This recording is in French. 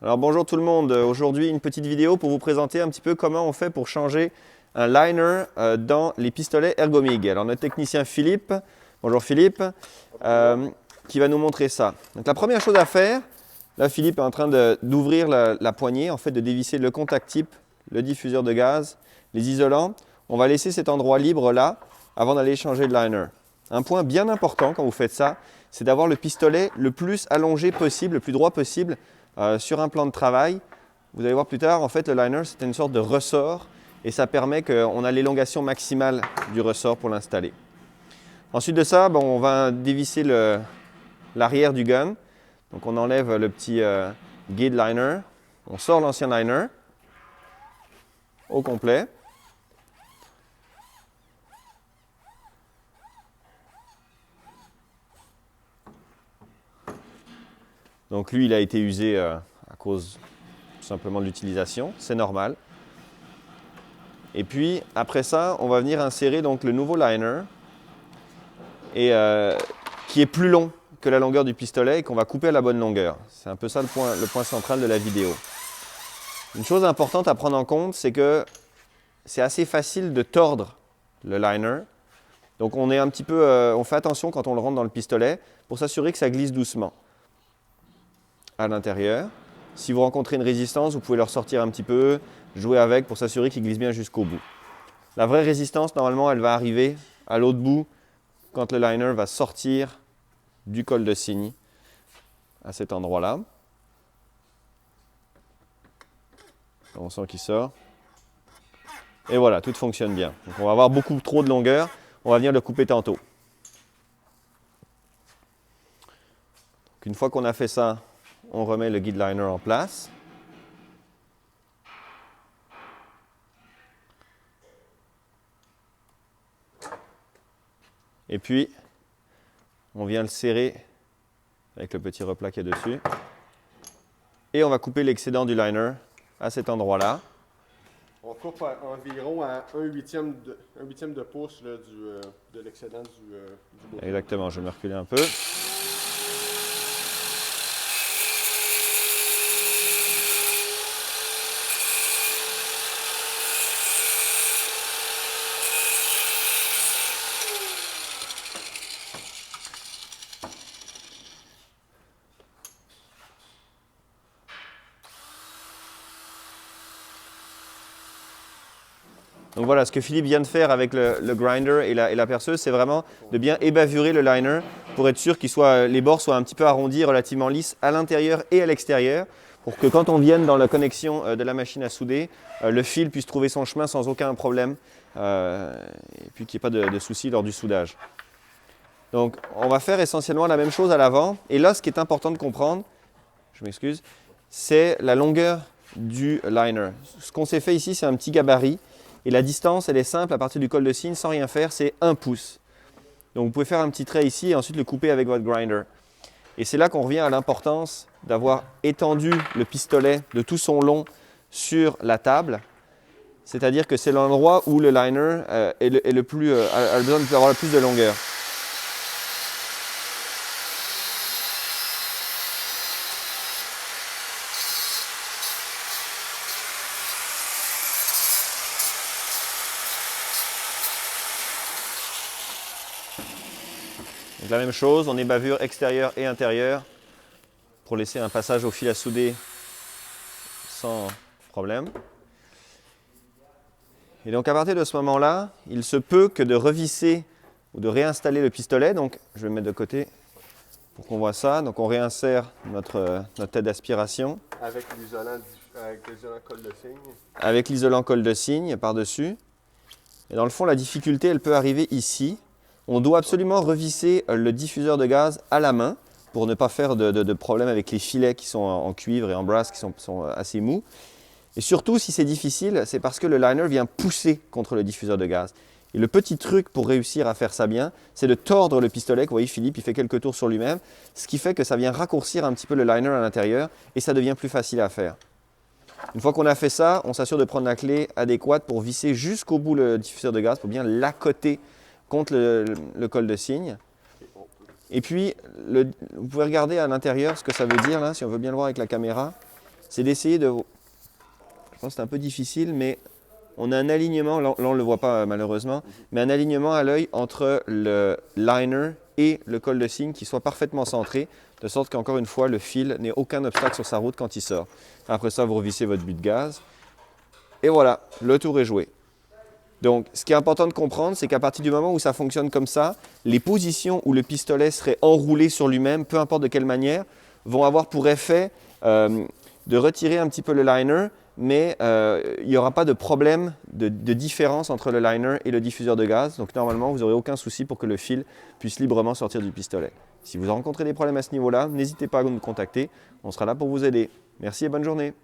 Alors bonjour tout le monde, aujourd'hui une petite vidéo pour vous présenter un petit peu comment on fait pour changer un liner dans les pistolets Ergomig. Alors notre technicien Philippe, bonjour Philippe, qui va nous montrer ça. Donc la première chose à faire, là Philippe est en train d'ouvrir la poignée, en fait de dévisser le contact type, le diffuseur de gaz, les isolants. On va laisser cet endroit libre là avant d'aller changer le liner. Un point bien important quand vous faites ça, c'est d'avoir le pistolet le plus allongé possible, le plus droit possible sur un plan de travail. Vous allez voir plus tard, en fait, le liner, c'est une sorte de ressort et ça permet qu'on a l'élongation maximale du ressort pour l'installer. Ensuite de ça, on va dévisser l'arrière du gun. Donc on enlève le petit guide liner, on sort l'ancien liner au complet. Donc lui, il a été usé à cause tout simplement de l'utilisation, c'est normal. Et puis après ça, on va venir insérer donc le nouveau liner et, qui est plus long que la longueur du pistolet et qu'on va couper à la bonne longueur. C'est un peu ça le point central de la vidéo. Une chose importante à prendre en compte, c'est que c'est assez facile de tordre le liner. Donc on est un petit peu, on fait attention quand on le rentre dans le pistolet pour s'assurer que ça glisse doucement à l'intérieur. Si vous rencontrez une résistance, vous pouvez le ressortir un petit peu, jouer avec pour s'assurer qu'il glisse bien jusqu'au bout. La vraie résistance, normalement, elle va arriver à l'autre bout quand le liner va sortir du col de cygne à cet endroit-là. On sent qu'il sort. Et voilà, tout fonctionne bien. Donc on va avoir beaucoup trop de longueur, on va venir le couper tantôt. Donc une fois qu'on a fait ça, on remet le guide liner en place. Et puis, on vient le serrer avec le petit replat qui est dessus. Et on va couper l'excédent du liner à cet endroit-là. On coupe environ à 1/8 de pouce là, de l'excédent du bouton. Exactement, je vais me reculer un peu. Donc voilà, ce que Philippe vient de faire avec le grinder et la perceuse, c'est vraiment de bien ébavurer le liner pour être sûr que les bords soient un petit peu arrondis, relativement lisses à l'intérieur et à l'extérieur, pour que quand on vienne dans la connexion de la machine à souder, le fil puisse trouver son chemin sans aucun problème et puis qu'il n'y ait pas de soucis lors du soudage. Donc on va faire essentiellement la même chose à l'avant. Et là, ce qui est important de comprendre, je m'excuse, c'est la longueur du liner. Ce qu'on s'est fait ici, c'est un petit gabarit. Et la distance, elle est simple, à partir du col de cygne, sans rien faire, c'est 1 pouce. Donc vous pouvez faire un petit trait ici et ensuite le couper avec votre grinder. Et c'est là qu'on revient à l'importance d'avoir étendu le pistolet de tout son long sur la table. C'est-à-dire que c'est l'endroit où le liner a besoin d'avoir le plus de longueur. Donc la même chose, on ébavure extérieur et intérieur pour laisser un passage au fil à souder sans problème. Et donc à partir de ce moment-là, il se peut que de revisser ou de réinstaller le pistolet. Donc je vais le mettre de côté pour qu'on voit ça. Donc on réinsère notre tête d'aspiration. Avec l'isolant col de cygne. Avec l'isolant col de cygne par-dessus. Et dans le fond, la difficulté, elle peut arriver ici. On doit absolument revisser le diffuseur de gaz à la main pour ne pas faire de problème avec les filets qui sont en cuivre et en brass qui sont assez mous. Et surtout, si c'est difficile, c'est parce que le liner vient pousser contre le diffuseur de gaz. Et le petit truc pour réussir à faire ça bien, c'est de tordre le pistolet. Vous voyez, Philippe, il fait quelques tours sur lui-même, ce qui fait que ça vient raccourcir un petit peu le liner à l'intérieur et ça devient plus facile à faire. Une fois qu'on a fait ça, on s'assure de prendre la clé adéquate pour visser jusqu'au bout le diffuseur de gaz, pour bien l'accoter contre le col de cygne. Et puis, vous pouvez regarder à l'intérieur ce que ça veut dire, là, si on veut bien le voir avec la caméra. c'est d'essayer de... Je pense que c'est un peu difficile, mais on a un alignement, là on ne le voit pas malheureusement, mais un alignement à l'œil entre le liner et le col de cygne qui soit parfaitement centré, de sorte qu'encore une fois, le fil n'ait aucun obstacle sur sa route quand il sort. Après ça, vous revissez votre but de gaz. Et voilà, le tour est joué. Donc, ce qui est important de comprendre, c'est qu'à partir du moment où ça fonctionne comme ça, les positions où le pistolet serait enroulé sur lui-même, peu importe de quelle manière, vont avoir pour effet de retirer un petit peu le liner, mais il n'y aura pas de problème de différence entre le liner et le diffuseur de gaz. Donc, normalement, vous n'aurez aucun souci pour que le fil puisse librement sortir du pistolet. Si vous rencontrez des problèmes à ce niveau-là, n'hésitez pas à nous contacter. On sera là pour vous aider. Merci et bonne journée.